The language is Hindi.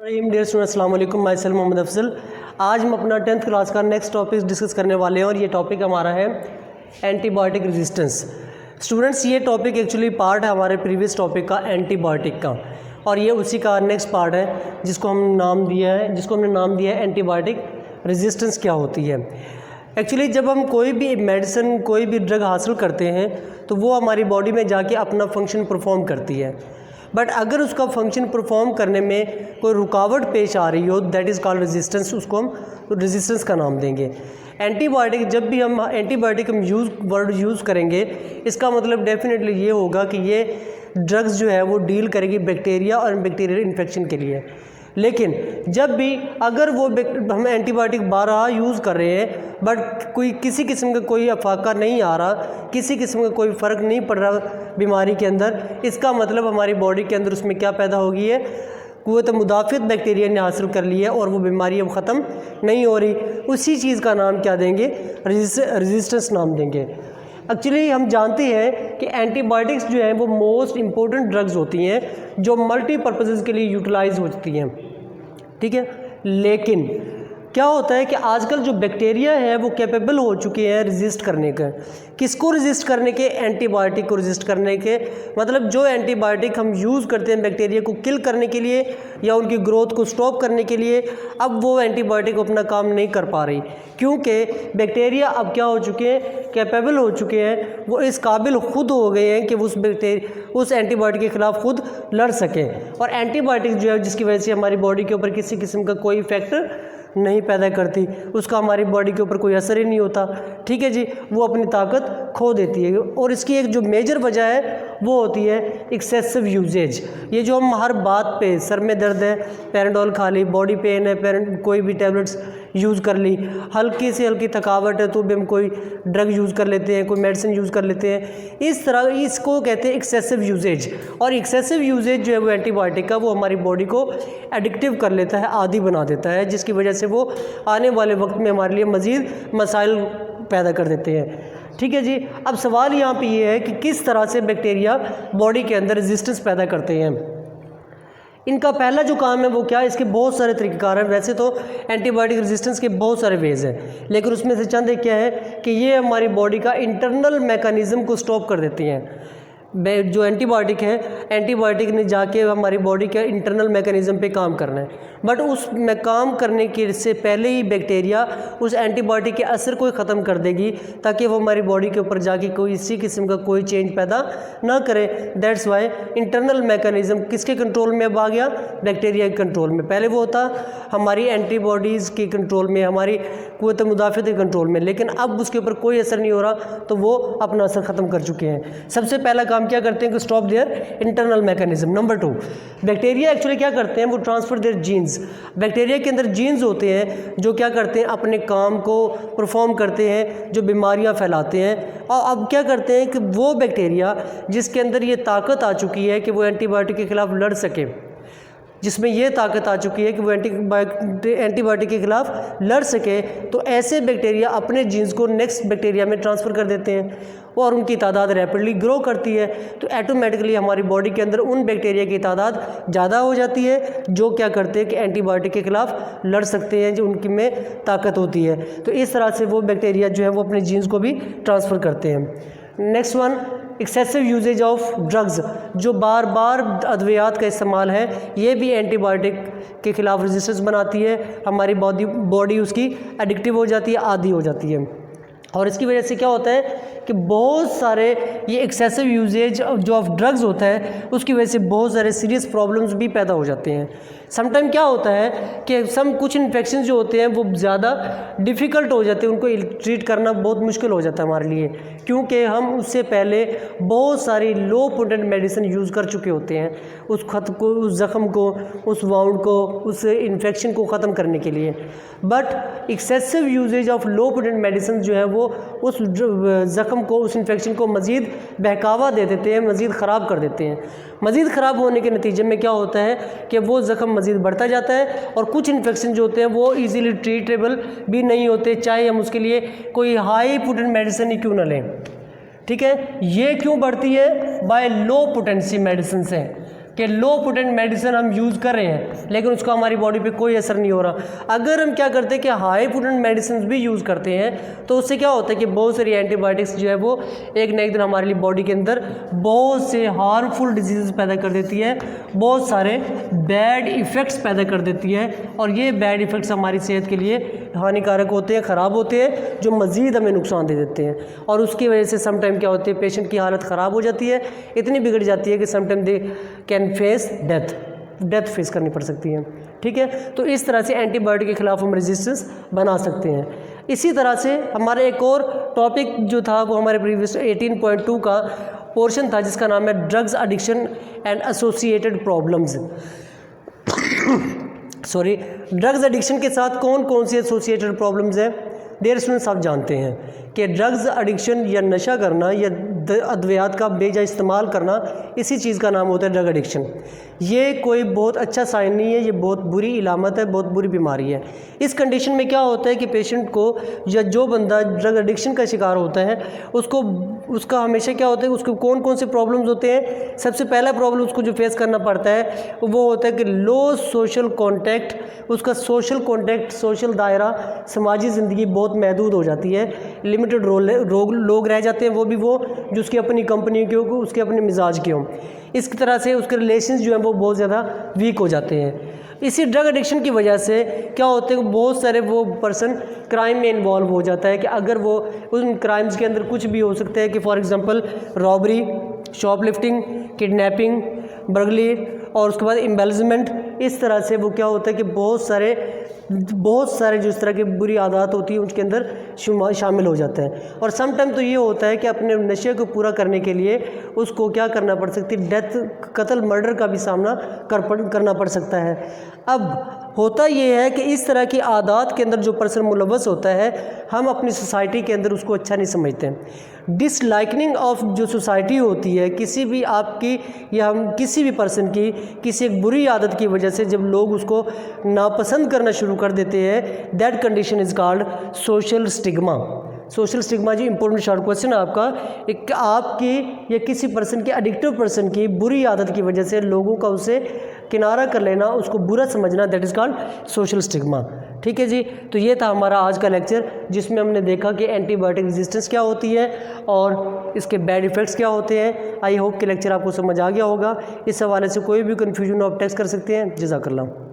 डियर स्टूडेंट अस्सलाम वालेकुम, माई सेल्फ मोहम्मद अफजल। आज हम अपना 10th क्लास का नेक्स्ट टॉपिक डिस्कस करने वाले हैं और ये टॉपिक हमारा है एंटीबायोटिक रेजिस्टेंस। स्टूडेंट्स, ये टॉपिक एक्चुअली पार्ट है हमारे प्रीवियस टॉपिक का एंटीबायोटिक का, और ये उसी का नेक्स्ट पार्ट है जिसको हमने नाम दिया है एंटीबायोटिक रेजिस्टेंस क्या होती है। एक्चुअली जब हम कोई भी मेडिसिन, कोई भी ड्रग हासिल करते हैं तो वो हमारी बॉडी में जाके अपना फंक्शन परफॉर्म करती है, बट अगर उसका फंक्शन परफॉर्म करने में कोई रुकावट पेश आ रही हो, दैट इज़ कॉल्ड रेजिस्टेंस। उसको हम रेजिस्टेंस का नाम देंगे। एंटीबायोटिक, जब भी हम एंटीबायोटिक वर्ड यूज़ करेंगे, इसका मतलब डेफिनेटली ये होगा कि ये ड्रग्स जो है वो डील करेगी बैक्टीरिया और बैक्टीरियल इन्फेक्शन के लिए। लेकिन जब भी अगर वो हम एंटीबायोटिक 12 यूज़ कर रहे हैं बट किसी किस्म का कोई अफाका नहीं आ रहा, किसी किस्म का कोई फ़र्क नहीं पड़ रहा बीमारी के अंदर, इसका मतलब हमारी बॉडी के अंदर उसमें क्या पैदा हो गई है, क़ुव्वत मुदाफ़ियत बैक्टीरिया ने हासिल कर ली है और वो बीमारी अब ख़त्म नहीं हो रही। उसी चीज़ का नाम क्या देंगे, रेजिस्टेंस नाम देंगे। एक्चुअली हम जानते हैं कि एंटीबायोटिक्स जो हैं वो मोस्ट इम्पोर्टेंट ड्रग्स होती हैं जो मल्टीपर्पज़ के लिए यूटिलाइज होती हैं, ठीक है। लेकिन क्या होता है कि आजकल जो बैक्टीरिया है वो कैपेबल हो चुके हैं रेजिस्ट करने के। किसको रेजिस्ट करने के? एंटीबायोटिक को रेजिस्ट करने के। मतलब जो एंटीबायोटिक हम यूज़ करते हैं बैक्टीरिया को किल करने के लिए या उनकी ग्रोथ को स्टॉप करने के लिए, अब वो एंटीबायोटिक अपना काम नहीं कर पा रही, क्योंकि बैक्टीरिया अब क्या हो चुके हैं, कैपेबल हो चुके हैं, वो इस काबिल खुद हो गए हैं कि उस एंटीबायोटिक के ख़िलाफ़ खुद लड़ सकें। और एंटीबायोटिक जो है जिसकी वजह से हमारी बॉडी के ऊपर किसी किस्म का कोई इफेक्ट नहीं पैदा करती, उसका हमारी बॉडी के ऊपर कोई असर ही नहीं होता, ठीक है जी, वो अपनी ताकत खो देती है। और इसकी एक जो मेजर वजह है वो होती है एक्सेसिव यूजेज। ये जो हम हर बात पे, सर में दर्द है पैराडोल खा ली, बॉडी पेन है कोई भी टैबलेट्स यूज़ कर ली, हल्की से हल्की थकावट है तो भी हम कोई ड्रग यूज़ कर लेते हैं, कोई मेडिसिन यूज़ कर लेते हैं। इस तरह इसको कहते हैं एक्सेसिव यूजेज। और एक्सेसिव यूजेज जो है वो एंटीबायोटिक का, वो हमारी बॉडी को एडिक्टिव कर लेता है, आदी बना देता है, जिसकी वजह से वो आने वाले वक्त में हमारे लिए मज़ीद मसाइल पैदा कर देते हैं, ठीक है जी। अब सवाल यहाँ पे ये है कि किस तरह से बैक्टीरिया बॉडी के अंदर रेजिस्टेंस पैदा करते हैं। इनका पहला जो काम है वो क्या है, इसके बहुत सारे तरीक़ेकार हैं। वैसे तो एंटीबायोटिक रेजिस्टेंस के बहुत सारे वेज़ हैं, लेकिन उसमें से चंद एक क्या है कि ये हमारी बॉडी का इंटरनल मैकेनिज़्म को स्टॉप कर देती हैं। जो एंटीबायोटिक है, एंटीबायोटिक ने जाके हमारी बॉडी के इंटरनल मैकेनिज़्म पे काम करना है, बट उस में काम करने के से पहले ही बैक्टीरिया उस एंटीबायोटिक के असर को ख़त्म कर देगी, ताकि वो हमारी बॉडी के ऊपर जाके कोई इसी किस्म का कोई चेंज पैदा ना करे। दैट्स वाई इंटरनल मैकेनिज़्म किसके कंट्रोल में अब आ गया, बैक्टीरिया के कंट्रोल में। पहले वो होता हमारी एंटीबॉडीज़ के कंट्रोल में, हमारी क़ुव्वत मुदाफ़ियत के कंट्रोल में, लेकिन अब उसके ऊपर कोई असर नहीं हो रहा, तो वो अपना असर ख़त्म कर चुके हैं। सबसे पहला काम क्या करते हैं कि stop their internal mechanism. Number 2, bacteria actually क्या करते हैं, वो ट्रांसफर देयर जीन्स। बैक्टीरिया के अंदर जीन्स होते हैं जो क्या करते हैं, अपने काम को परफॉर्म करते हैं, जो बीमारियां फैलाते हैं। और अब क्या करते हैं कि वो बैक्टीरिया जिसके अंदर ये ताकत आ चुकी है कि वो एंटीबायोटिक के ख़िलाफ़ लड़ सके, जिसमें ये ताकत आ चुकी है कि वो एंटीबायोटिक के ख़िलाफ़ लड़ सके, तो ऐसे बैक्टीरिया अपने जीन्स को नेक्स्ट बैक्टीरिया में ट्रांसफ़र कर देते हैं और उनकी तादाद रैपिडली ग्रो करती है। तो ऐटोमेटिकली हमारी बॉडी के अंदर उन बैक्टीरिया की तादाद ज़्यादा हो जाती है जो क्या करते हैं कि एंटीबायोटिक के ख़िलाफ़ लड़ सकते हैं, जो उनकी में ताकत होती है। तो इस तरह से वो बैक्टीरिया जो है वो अपने जीन्स को भी ट्रांसफ़र करते हैं। Next one, excessive usage of drugs. जो बार बार अद्वियात का इस्तेमाल है, ये भी एंटीबायोटिक के ख़िलाफ़ रेजिस्टेंस बनाती है। हमारी बॉडी उसकी एडिक्टिव हो जाती है, आदी हो जाती है। और इसकी वजह से क्या होता है कि बहुत सारे ये एक्सेसिव यूजेज जो ऑफ ड्रग्स होता है, उसकी वजह से बहुत सारे सीरियस प्रॉब्लम्स भी पैदा हो जाते हैं। समटाइम क्या होता है कि कुछ इन्फेक्शन जो होते हैं वो ज़्यादा डिफ़िकल्ट हो जाते हैं, उनको ट्रीट करना बहुत मुश्किल हो जाता है हमारे लिए, क्योंकि हम उससे पहले बहुत सारी लो पोटेंट मेडिसिन यूज़ कर चुके होते हैं उस ज़ख़म को, उस वाउंड को, उस इन्फेक्शन को ख़त्म करने के लिए। But excessive usage of low potent medicine जो है वो उस ज़ख़म को, उस इन्फेक्शन को मज़ीद बहकावा दे देते हैं, मज़ीद ख़राब कर देते हैं। मज़ीद ख़राब होने के नतीजे में क्या होता है कि वो ज़ख़म मज़ीद बढ़ता जाता है और कुछ इन्फेक्शन जो होते हैं वो इजीली ट्रीटेबल भी नहीं होते, चाहे हम उसके लिए कोई हाई पोटेंट मेडिसिन ही क्यों ना लें, ठीक है। ये क्यों बढ़ती है? बाय लो पोटेंसी मेडिसिन से। कि लो पोटेंट मेडिसिन हम यूज़ कर रहे हैं लेकिन उसका हमारी बॉडी पे कोई असर नहीं हो रहा। अगर हम क्या करते हैं कि हाई पोटेंट मेडिसिन भी यूज़ करते हैं तो उससे क्या होता है कि बहुत सारी एंटीबायोटिक्स जो है वो एक न एक दिन हमारे लिए बॉडी के अंदर बहुत से हार्मफुल डिजीज़ पैदा कर देती है, बहुत सारे बैड इफ़ेक्ट्स पैदा कर देती है, और ये बैड इफ़ेक्ट्स हमारी सेहत के लिए हानिकारक होते हैं, ख़राब होते हैं, जो मज़ीद हमें नुकसान दे देते हैं। और उसकी वजह से समटाइम क्या होती है, पेशेंट की हालत ख़राब हो जाती है, इतनी बिगड़ जाती है कि sometime they can face death face करनी पड़ सकती है। ठीक है, तो इस तरह से एंटीबायोटिक के ख़िलाफ़ हम रेजिस्टेंस बना सकते हैं। इसी तरह से हमारा एक और टॉपिक जो था वो हमारे प्रीवियस 18.2 का पोर्शन था जिसका नाम है drugs addiction and associated problems. Sorry, drugs addiction के साथ कौन कौन सी एसोसिएटेड प्रॉब्लम्स हैं। डियर स्टूडेंट्स, आप जानते हैं कि ड्रग्स एडिक्शन या नशा करना या अद्वियात का बेजा इस्तेमाल करना, इसी चीज़ का नाम होता है ड्रग एडिक्शन। ये कोई बहुत अच्छा साइन नहीं है, ये बहुत बुरी इलामत है, बहुत बुरी बीमारी है। इस कंडीशन में क्या होता है कि पेशेंट को या जो बंदा ड्रग एडिक्शन का शिकार होता है उसका हमेशा क्या होता है, उसको कौन कौन से प्रॉब्लम्स होते हैं। सबसे पहला प्रॉब्लम उसको जो फेस करना पड़ता है वो होता है कि लो सोशल कॉन्टैक्ट, उसका सोशल कॉन्टैक्ट, सोशल दायरा, समाजी ज़िंदगी बहुत महदूद हो जाती है, लिमिटेड लोग रह जाते हैं, वो भी वो जो उसकी अपनी कंपनी के हो, उसके अपने मिजाज के हों। इस तरह से उसके रिलेशंस जो हैं वो बहुत ज़्यादा वीक हो जाते हैं। इसी ड्रग एडिक्शन की वजह से क्या होते हैं, बहुत सारे वो पर्सन क्राइम में इन्वॉल्व हो जाता है कि अगर वो उन क्राइम्स के अंदर कुछ भी हो सकता है कि for example robbery, shoplifting, kidnapping, burglary और उसके बाद एम्बेल्समेंट। इस तरह से वो क्या होता है कि बहुत सारे जो इस तरह की बुरी आदत होती है उसके अंदर शामिल हो जाते हैं। और सम टाइम तो ये होता है कि अपने नशे को पूरा करने के लिए उसको क्या करना पड़ सकती है, डेथ, कत्ल, मर्डर का भी सामना करना पड़ सकता है। अब होता ये है कि इस तरह की आदत के अंदर जो पर्सन मुलव्वस होता है, हम अपनी सोसाइटी के अंदर उसको अच्छा नहीं समझते। डिसलाइकनिंग ऑफ जो सोसाइटी होती है किसी भी आपकी या हम किसी भी पर्सन की किसी एक बुरी आदत की वजह से जब लोग उसको नापसंद करना शुरू कर देते हैं, that condition is called social stigma. Social stigma जी इंपॉर्टेंट शॉर्ट क्वेश्चन है आपका, एक आपकी या किसी पर्सन की, एडिक्टिव पर्सन की बुरी आदत की वजह से लोगों का उसे किनारा कर लेना, उसको बुरा समझना, that is called social stigma. ठीक है जी, तो ये था हमारा आज का लेक्चर जिसमें हमने देखा कि एंटीबायोटिक रेजिस्टेंस क्या होती है और इसके बैड इफ़ेक्ट्स क्या होते हैं। आई होप कि लेक्चर आपको समझ आ गया होगा। इस हवाले से कोई भी कन्फ्यूजन आप टेक्स्ट कर सकते हैं। जज़ाकल्लाह।